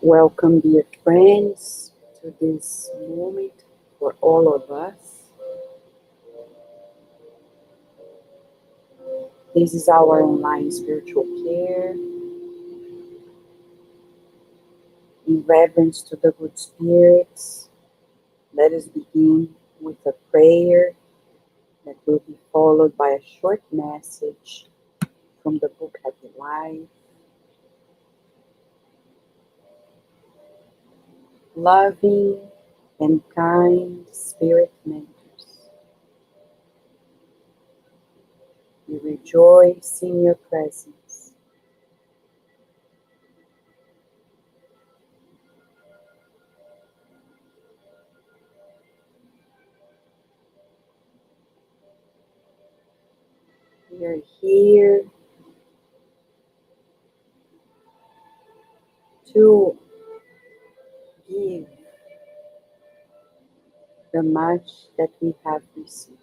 Welcome, dear friends, to this moment for all of us. This is our online spiritual care in reverence to the good spirits. Let us begin with a prayer that will be followed by a short message from the book Happy Life. Loving and kind spirit mentors, we rejoice in your presence. We are here to give the much that we have received.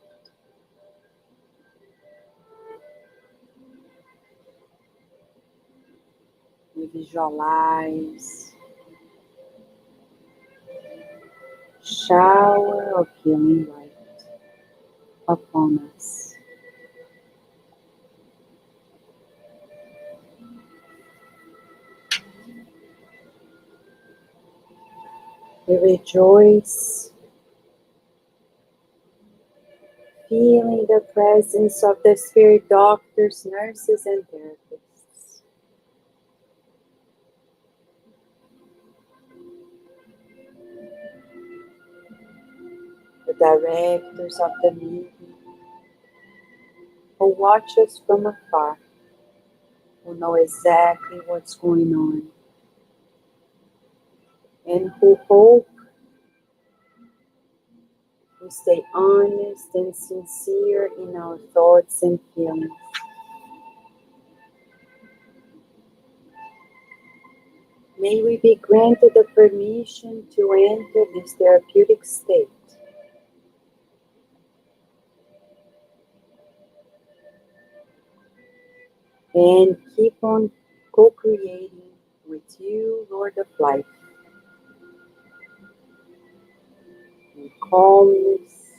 We visualize shower of healing light upon us. We rejoice, feeling the presence of the spirit doctors, nurses, and therapists. The directors of the meeting who watch us from afar, who know exactly what's going on, and who hope we stay honest and sincere in our thoughts and feelings. May we be granted the permission to enter this therapeutic state. And keep on co-creating with you, Lord of Life, in calmness,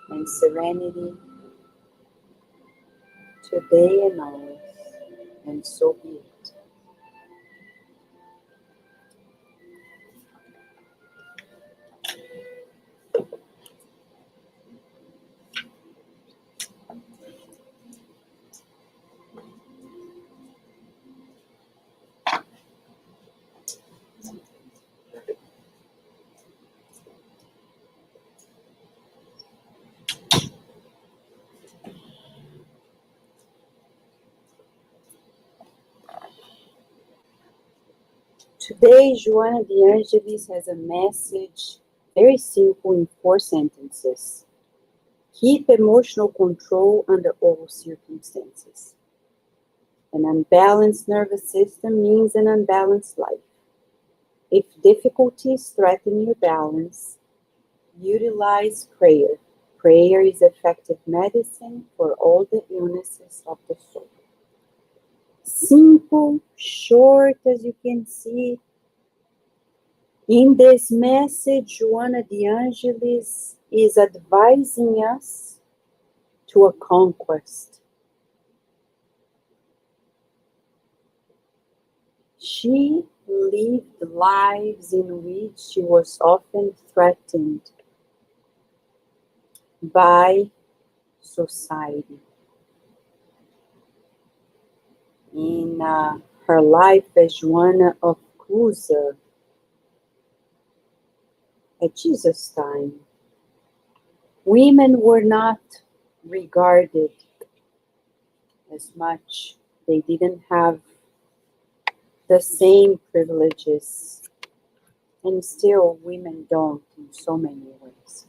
and serenity, today and always, and so be it. Today, Joanna de Angelis has a message, very simple in 4 sentences. Keep emotional control under all circumstances. An unbalanced nervous system means an unbalanced life. If difficulties threaten your balance, utilize prayer. Prayer is effective medicine for all the illnesses of the soul. Simple, short, as you can see. In this message, Joanna de Angelis is advising us to a conquest. She lived lives in which she was often threatened by society. In her life as Joanna of Cusa, at Jesus' time, women were not regarded as much. They didn't have the same privileges, and still women don't in so many ways.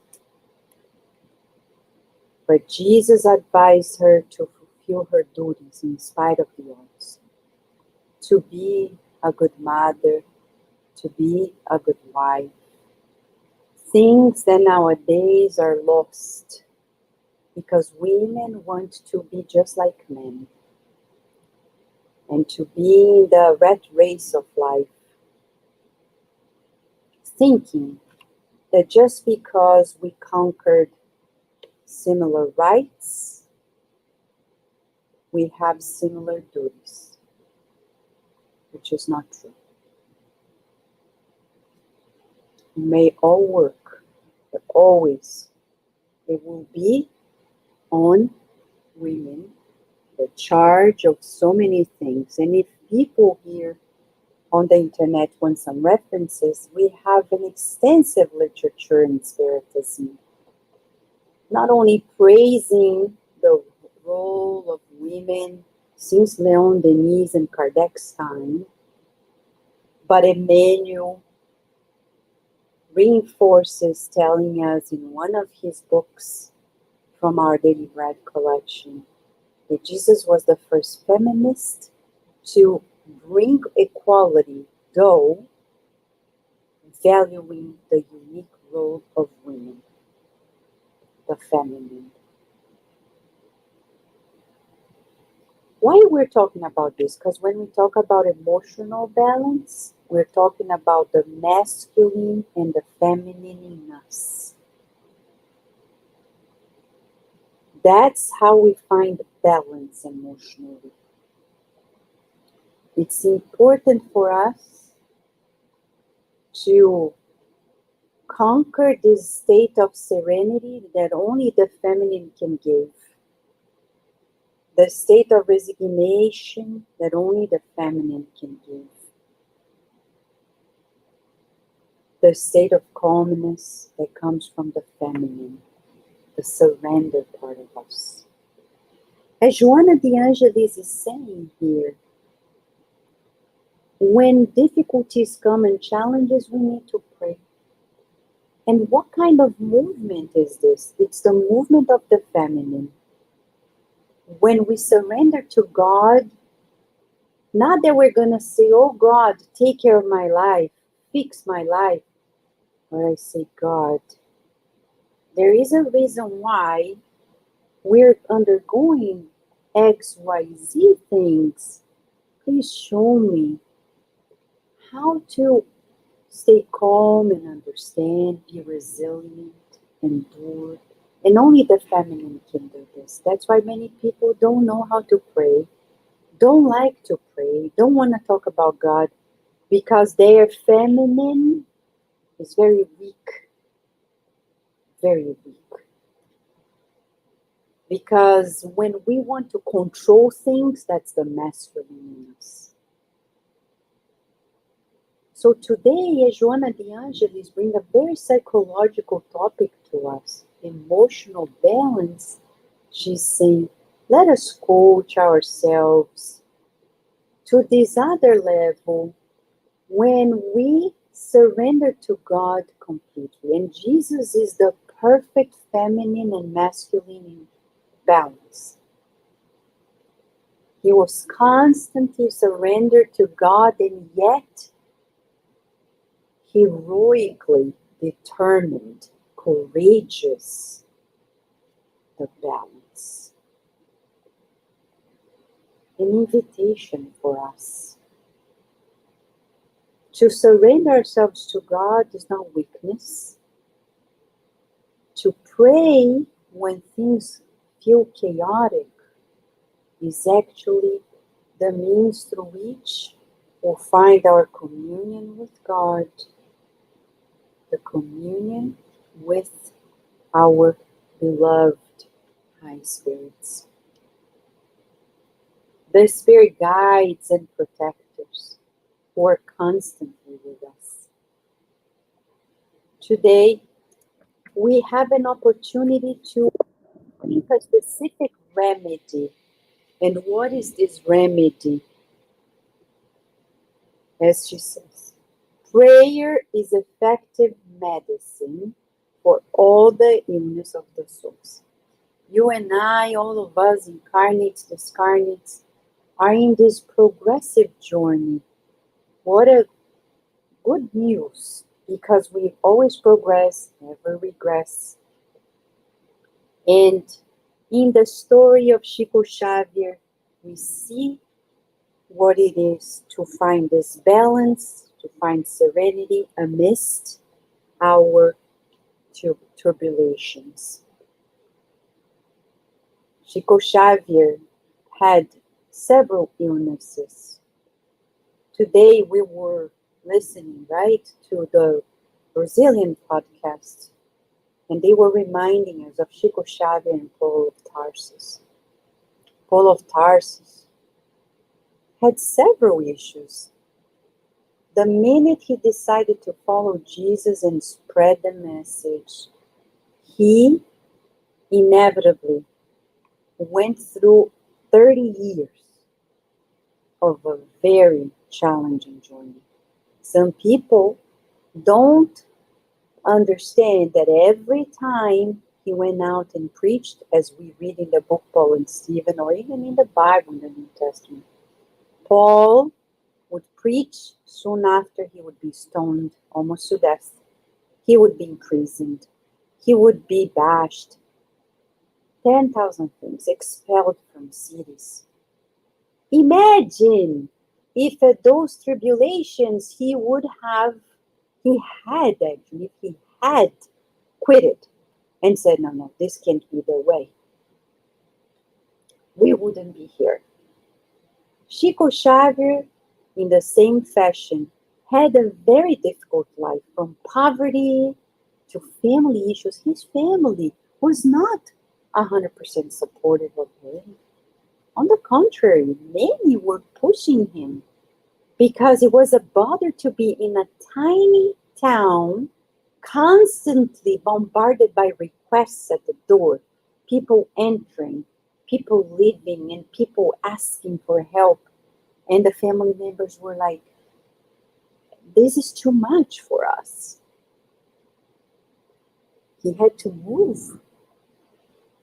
But Jesus advised her to fulfill her duties in spite of the odds, to be a good mother, to be a good wife, things that nowadays are lost because women want to be just like men and to be in the rat race of life, thinking that just because we conquered similar rights, we have similar duties, which is not true. We may all work, but always it will be on women the charge of so many things. And if people here on the internet want some references, we have an extensive literature in Spiritism, not only praising the role of women since Leon Denis and Kardec's time, but Emmanuel reinforces telling us in one of his books from our Daily Bread collection that Jesus was the first feminist to bring equality, though valuing the unique role of women, the feminine. Why we're talking about this? Because when we talk about emotional balance, we're talking about the masculine and the feminine in us. That's how we find balance emotionally. It's important for us to conquer this state of serenity that only the feminine can give. The state of resignation that only the feminine can give. The state of calmness that comes from the feminine, the surrender part of us. As Joanna de Angelis is saying here, when difficulties come and challenges, we need to pray. And what kind of movement is this? It's the movement of the feminine. When we surrender to God, not that we're going to say, oh God, take care of my life, fix my life. But I say, God, there is a reason why we're undergoing X, Y, Z things. Please show me how to stay calm and understand, be resilient, endure. And only the feminine can do this. That's why many people don't know how to pray, don't like to pray, don't want to talk about God, because their feminine is very weak. Very weak. Because when we want to control things, that's the masculine in us. So today, Joanna de Angelis brings a very psychological topic to us, emotional balance. She's saying, let us coach ourselves to this other level when we surrender to God completely. And Jesus is the perfect feminine and masculine balance. He was constantly surrendered to God, and yet heroically determined, courageous, the balance. An invitation for us. To surrender ourselves to God is not weakness. To pray when things feel chaotic is actually the means through which we'll find our communion with God, the communion with our beloved high spirits. The spirit guides and protectors who are constantly with us. Today, we have an opportunity to think a specific remedy. And what is this remedy? As she says, prayer is effective medicine for all the illness of the souls. You and I, all of us, incarnates, discarnates, are in this progressive journey. What a good news because we always progress, never regress. And in the story of Chico Xavier, we see what it is to find this balance, to find serenity amidst our turbulations. Chico Xavier had several illnesses. Today we were listening, right, to the Brazilian podcast, and they were reminding us of Chico Xavier and Paul of Tarsus. Paul of Tarsus had several issues. The minute he decided to follow Jesus and spread the message, he inevitably went through 30 years of a very challenging journey. Some people don't understand that every time he went out and preached, as we read in the book Paul and Stephen, or even in the Bible in the New Testament, Paul would preach, soon after he would be stoned almost to death. He would be imprisoned. He would be bashed. 10,000 things, expelled from cities. Imagine if at those tribulations he had quitted and said, no, this can't be the way, we wouldn't be here. Chico Xavier, in the same fashion, had a very difficult life, from poverty to family issues. His family was not 100% supportive of him. On the contrary, many were pushing him because it was a bother to be in a tiny town, constantly bombarded by requests at the door, people entering, people leaving, and people asking for help. And the family members were like, this is too much for us. He had to move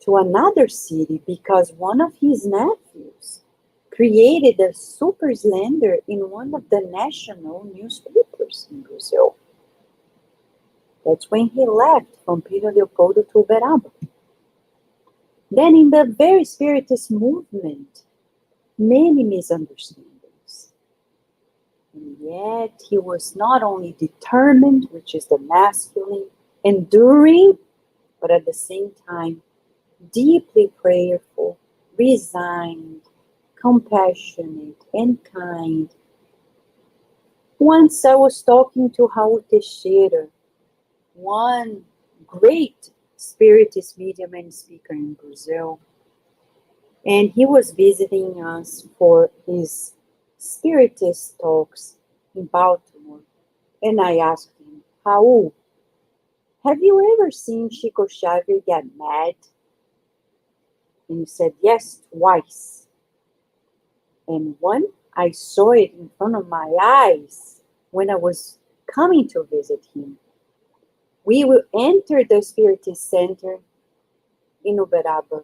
to another city because one of his nephews created a super slander in one of the national newspapers in Brazil. That's when he left from Pedro Leopoldo to Uberaba. Then in the very Spiritist movement, many misunderstandings. And yet he was not only determined, which is the masculine, enduring, but at the same time, deeply prayerful, resigned, compassionate, and kind. Once I was talking to Raul Teixeira, one great Spiritist medium and speaker in Brazil, and he was visiting us for his Spiritist talks in Baltimore. And I asked him, Raul, have you ever seen Chico Xavier get mad? And he said, yes, twice. And one, I saw it in front of my eyes when I was coming to visit him. We will enter the Spiritist Center in Uberaba.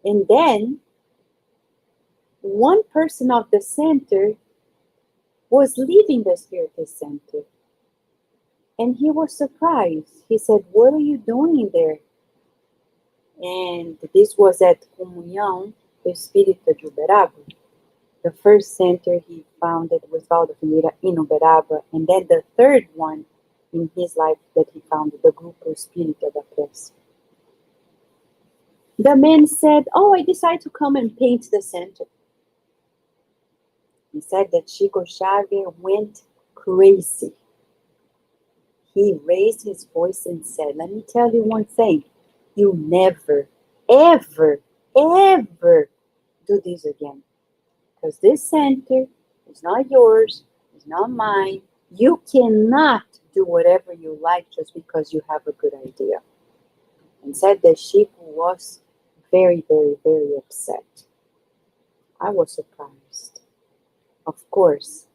And then, one person of the center was leaving the Spiritist Center. And he was surprised. He said, what are you doing in there? And this was at Comunhão Espírita de Uberaba, the first center he founded with Divaldo Franco in Uberaba, and then the third one in his life that he founded, the Grupo Espírita da Prece. The man said, oh, I decided to come and paint the center. He said that Chico Xavier went crazy. He raised his voice and said, let me tell you one thing. You never, ever, ever do this again. Because this center is not yours, it's not mine. You cannot do whatever you like just because you have a good idea. And said that Chico was very, very, very upset. I was surprised. Of course,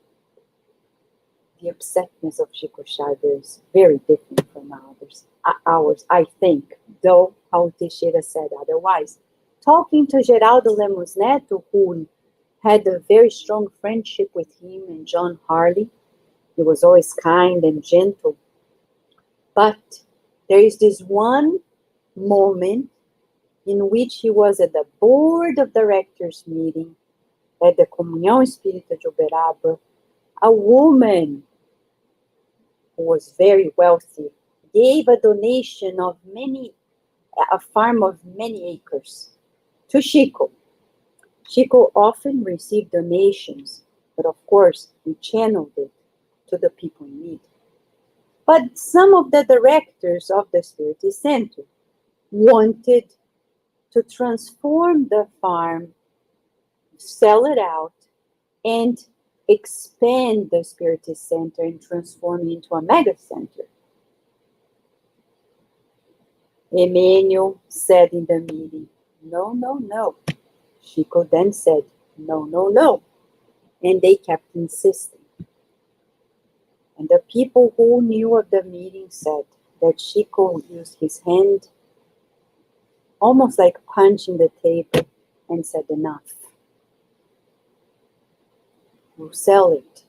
the upsetness of Chico Xavier is very different from ours, I think, though Raul Teixeira said otherwise. Talking to Geraldo Lemos Neto, who had a very strong friendship with him and John Harley, he was always kind and gentle. But there is this one moment in which he was at the board of directors meeting at the Comunhão Espírita de Uberaba. A woman who was very wealthy gave a donation of a farm of many acres to Chico. Chico often received donations, but of course he channeled it to the people in need. But some of the directors of the Spiritist Center wanted to transform the farm, sell it out, and expand the Spiritist Center and transform it into a mega center. Emmanuel said in the meeting, no, no, no. Chico then said, no, no, no. And they kept insisting. And the people who knew of the meeting said that Chico used his hand, almost like punching the table, and said, enough. We'll sell it.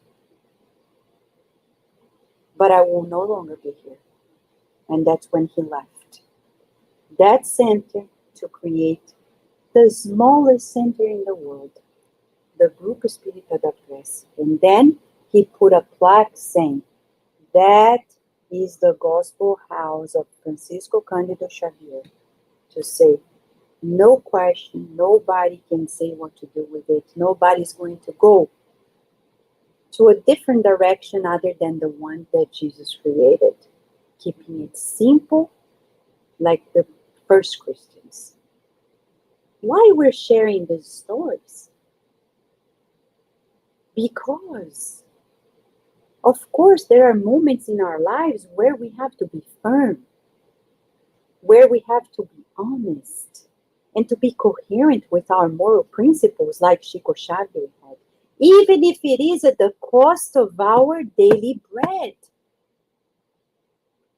But I will no longer be here. And that's when he left that center to create the smallest center in the world, the Grupo Espírita da Prece. And then he put a plaque saying, that is the gospel house of Francisco Cândido Xavier. To say, no question, nobody can say what to do with it. Nobody's going to go to a different direction other than the one that Jesus created, keeping it simple like the first Christians. Why we're sharing these stories? Because, of course, there are moments in our lives where we have to be firm, where we have to be honest, and to be coherent with our moral principles like Chico Xavier had, even if it is at the cost of our daily bread.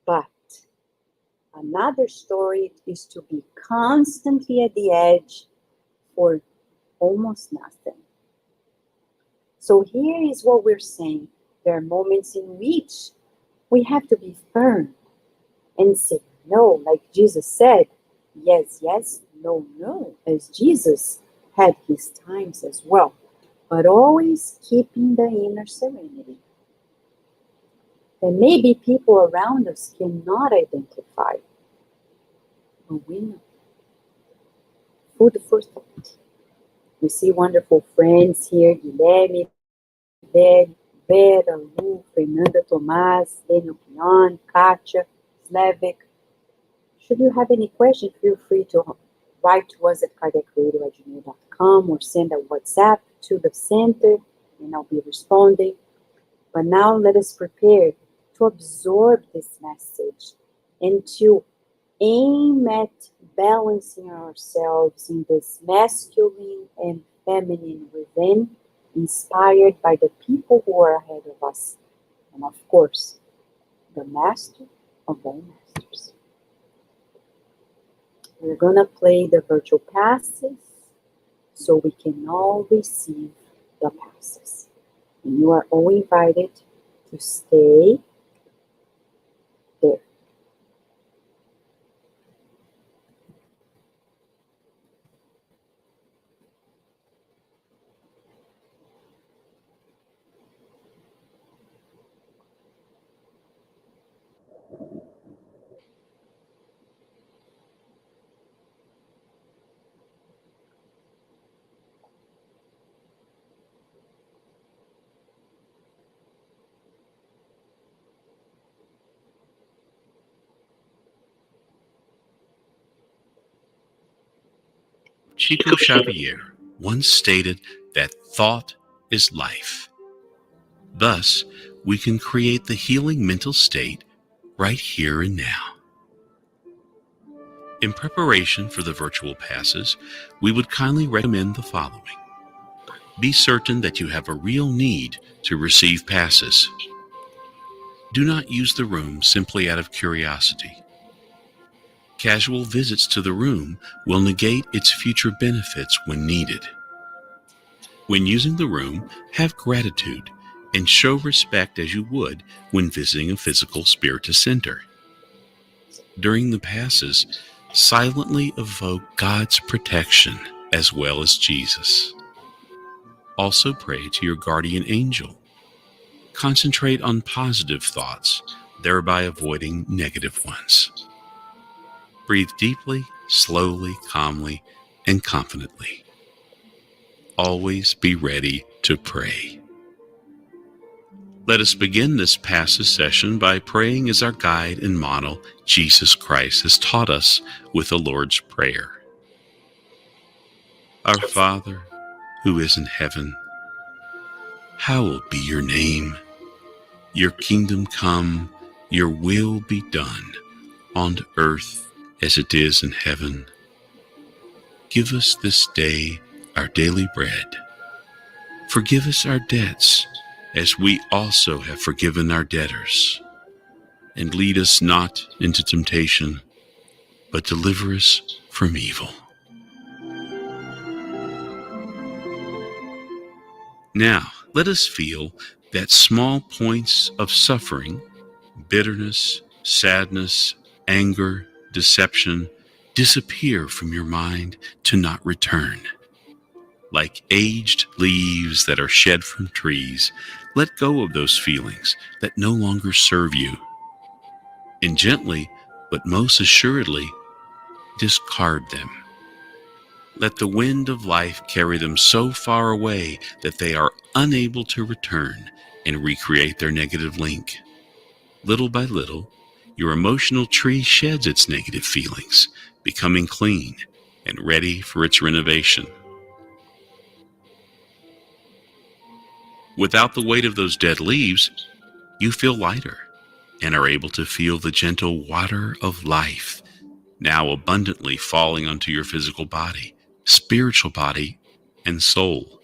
But another story is to be constantly at the edge for almost nothing. So here is what we're saying. There are moments in which we have to be firm and say no, like Jesus said, yes, yes, no, no, as Jesus had his times as well, but always keeping the inner serenity. And maybe people around us cannot identify, but we know. Food for thought. We see wonderful friends here, Guilherme, Vera, Lu, Fernanda Tomás, Daniel Pion, Katia, Slavik. Should you have any questions, feel free to write to us at cardiacradio@gmail.com or send a WhatsApp to the center and I'll be responding. But now let us prepare to absorb this message and to aim at balancing ourselves in this masculine and feminine within, inspired by the people who are ahead of us. And of course, the master of all masters. We're going to play the virtual passes so we can all receive the passes. And you are all invited to stay there. Chico Xavier once stated that thought is life. Thus, we can create the healing mental state right here and now. In preparation for the virtual passes, we would kindly recommend the following. Be certain that you have a real need to receive passes. Do not use the room simply out of curiosity. Casual visits to the room will negate its future benefits when needed. When using the room, have gratitude and show respect as you would when visiting a physical spiritist center. During the passes, silently evoke God's protection as well as Jesus. Also pray to your guardian angel. Concentrate on positive thoughts, thereby avoiding negative ones. Breathe deeply, slowly, calmly, and confidently. Always be ready to pray. Let us begin this passes session by praying as our guide and model, Jesus Christ, has taught us with the Lord's Prayer. Our Father, who is in heaven, hallowed be your name. Your kingdom come, your will be done, on earth as it is in heaven. Give us this day our daily bread. Forgive us our debts, as we also have forgiven our debtors. And lead us not into temptation, but deliver us from evil. Now, let us feel that small points of suffering, bitterness, sadness, anger, deception, disappear from your mind to not return. Like aged leaves that are shed from trees, let go of those feelings that no longer serve you. And gently, but most assuredly, discard them. Let the wind of life carry them so far away that they are unable to return and recreate their negative link. Little by little, your emotional tree sheds its negative feelings, becoming clean and ready for its renovation. Without the weight of those dead leaves, you feel lighter and are able to feel the gentle water of life now abundantly falling onto your physical body, spiritual body, and soul.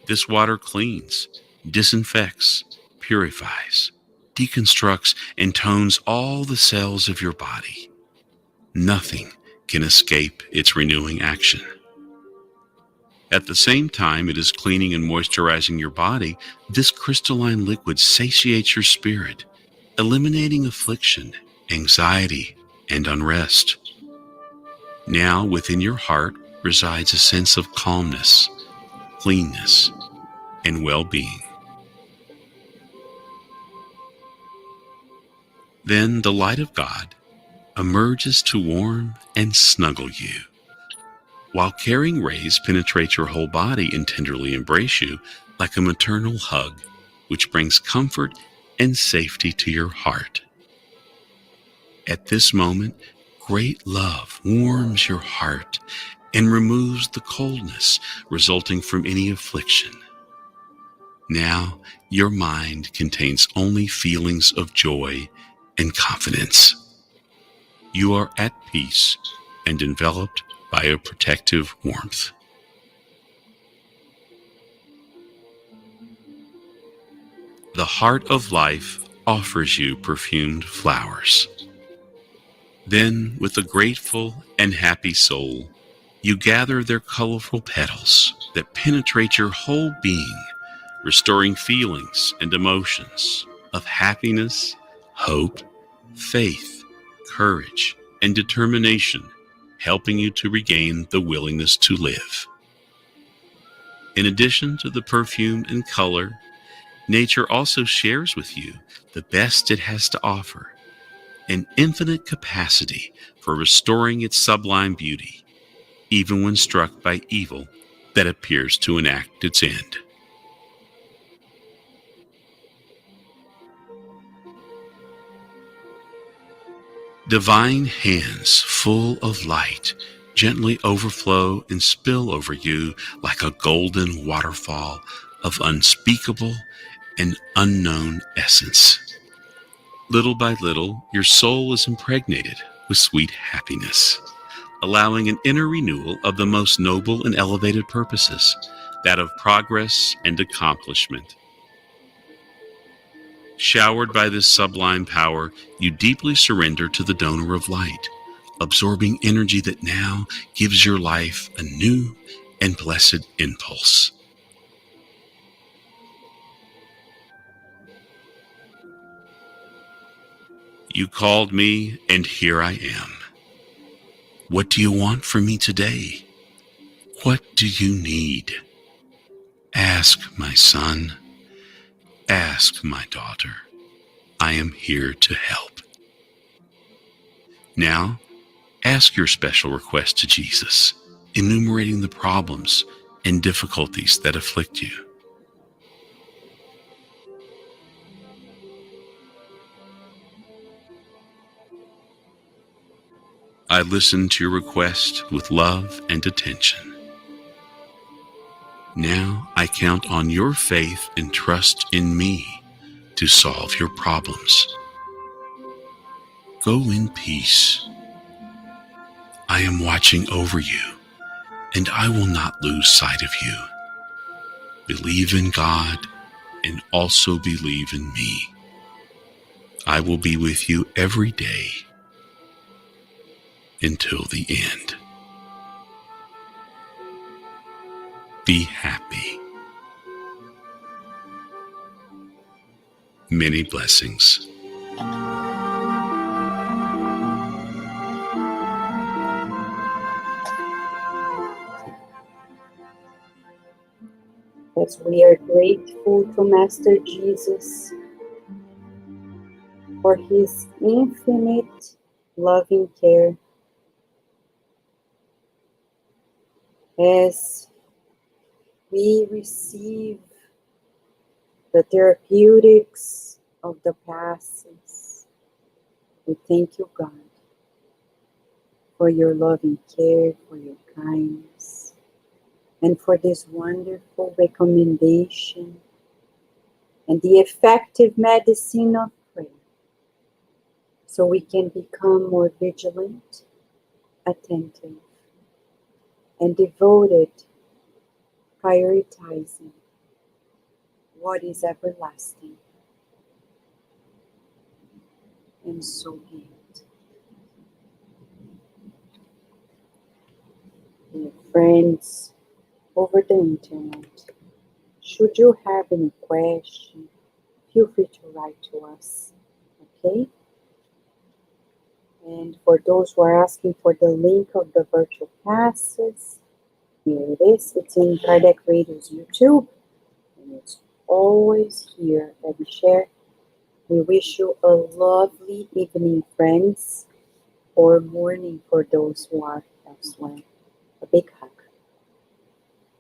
This water cleans, disinfects, purifies, deconstructs, and tones all the cells of your body. Nothing can escape its renewing action. At the same time it is cleaning and moisturizing your body, this crystalline liquid satiates your spirit, eliminating affliction, anxiety, and unrest. Now within your heart resides a sense of calmness, cleanness, and well-being. Then the light of God emerges to warm and snuggle you, while caring rays penetrate your whole body and tenderly embrace you like a maternal hug, which brings comfort and safety to your heart. At this moment, great love warms your heart and removes the coldness resulting from any affliction. Now, your mind contains only feelings of joy and confidence. You are at peace and enveloped by a protective warmth. The heart of life offers you perfumed flowers. Then, with a grateful and happy soul, you gather their colorful petals that penetrate your whole being, restoring feelings and emotions of happiness, hope, faith, courage, and determination, helping you to regain the willingness to live. In addition to the perfume and color, nature also shares with you the best it has to offer, an infinite capacity for restoring its sublime beauty, even when struck by evil that appears to enact its end. Divine hands full of light gently overflow and spill over you like a golden waterfall of unspeakable and unknown essence. Little by little, your soul is impregnated with sweet happiness, allowing an inner renewal of the most noble and elevated purposes, that of progress and accomplishment. Showered by this sublime power, you deeply surrender to the donor of light, absorbing energy that now gives your life a new and blessed impulse. You called me, and here I am. What do you want from me today? What do you need? Ask, my son. Ask, my daughter. I am here to help. Now, ask your special request to Jesus, enumerating the problems and difficulties that afflict you. I listen to your request with love and attention. Now I count on your faith and trust in me to solve your problems. Go in peace. I am watching over you, and I will not lose sight of you. Believe in God and also believe in me. I will be with you every day until the end. Be happy. Many blessings. As we are grateful to Master Jesus for his infinite loving care, as we receive the therapeutics of the passes, we thank you, God, for your loving care, for your kindness, and for this wonderful recommendation and the effective medicine of prayer, so we can become more vigilant, attentive, and devoted, prioritizing what is everlasting. And so be it. Dear friends over the internet, should you have any question, feel free to write to us, okay? And for those who are asking for the link of the virtual passes, here it is. It's in Kardec Radio's YouTube, and it's always here that we share. We wish you a lovely evening, friends, or morning for those who are elsewhere. A big